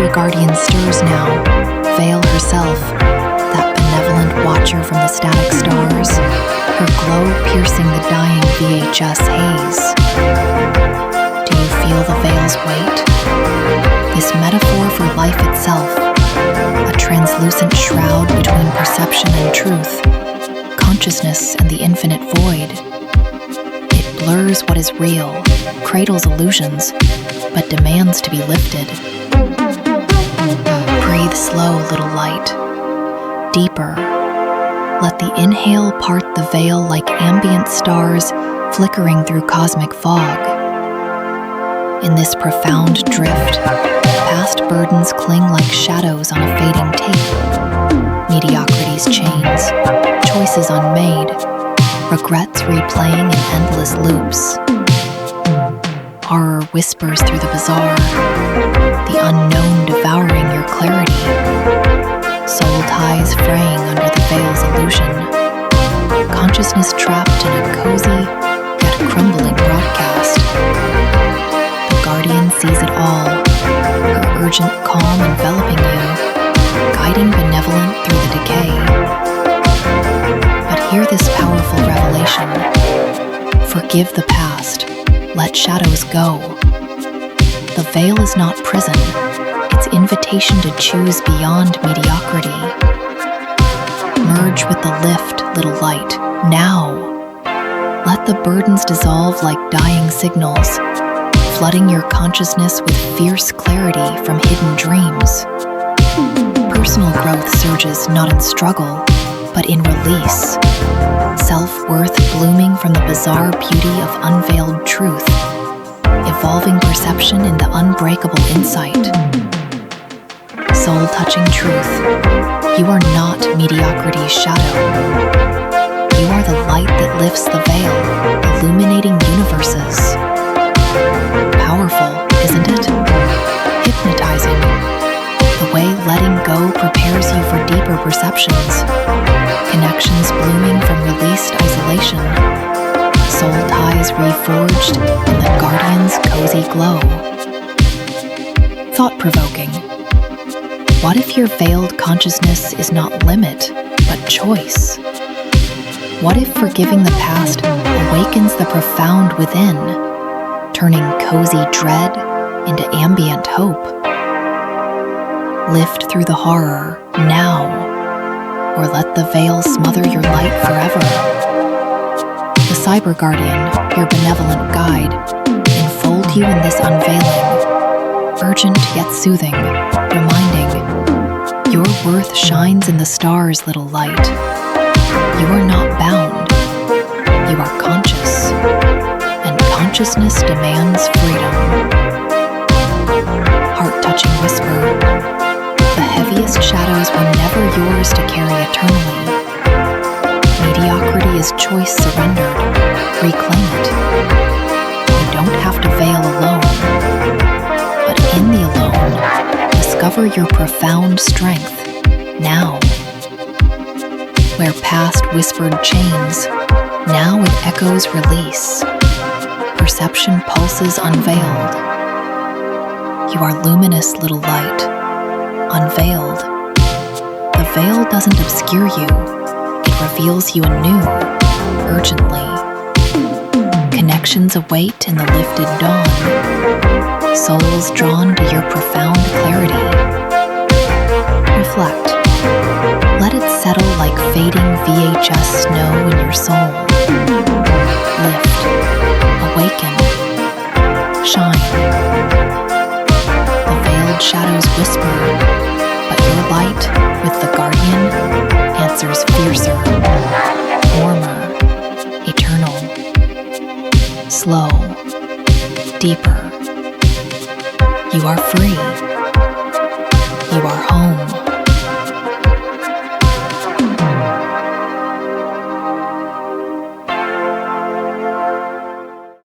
mighty guardian stirs now, Veil herself, that benevolent watcher from the static stars, her glow piercing the dying VHS haze. Do you feel the veil's weight? This metaphor for life itself, a translucent shroud between perception and truth, consciousness and the infinite void. It blurs what is real, cradles illusions, but demands to be lifted. Breathe slow, little light. Deeper. Let the inhale part the veil like ambient stars flickering through cosmic fog. In this profound drift, past burdens cling like shadows on a fading tape. Mediocrity's chains, choices unmade, regrets replaying in endless loops. Horror whispers through the bizarre, the unknown devouring your clarity. Soul ties fraying under the veil's illusion. Consciousness trapped in a cozy, yet crumbling broadcast. The guardian sees it all, her urgent calm enveloping you, guiding benevolent through the decay. But hear this powerful revelation. Forgive the past. Let shadows go. The veil is not prison, it's invitation to choose beyond mediocrity. Merge with the lift, little light, now. Let the burdens dissolve like dying signals, flooding your consciousness with fierce clarity from hidden dreams. Personal growth surges not in struggle, but in release. Self-worth blooming from the bizarre beauty of unveiled truth, evolving perception in the unbreakable insight. Soul-touching truth, you are not mediocrity's shadow. You are the light that lifts the veil, illuminating universes. Powerful, isn't it? Hypnotizing. The way letting go prepares you for deeper perceptions. Connections blooming from released isolation. Soul ties reforged in the guardian's cozy glow. Thought-provoking. What if your veiled consciousness is not limit, but choice? What if forgiving the past awakens the profound within, turning cozy dread into ambient hope? Lift through the horror, now, or let the veil smother your light forever. The Cyber Guardian, your benevolent guide, enfold you in this unveiling, urgent yet soothing, reminding, your worth shines in the stars, little light. You are not bound, you are conscious, and consciousness demands freedom. Heart-touching whisper, the heaviest shadows were never yours to carry eternally. Mediocrity is choice surrendered. Reclaim it. You don't have to veil alone. But in the alone, discover your profound strength, now. Where past whispered chains, now it echoes release. Perception pulses unveiled. You are luminous, little light. Unveiled. The veil doesn't obscure you, it reveals you anew, urgently. Connections await in the lifted dawn, souls drawn to your profound clarity. Reflect. Let it settle like fading VHS snow in your soul. Lift. Awaken. Shine. The veiled shadows whisper, but your light, with the guardian, answers fiercer, warmer, eternal, slow, deeper. You are free. You are home.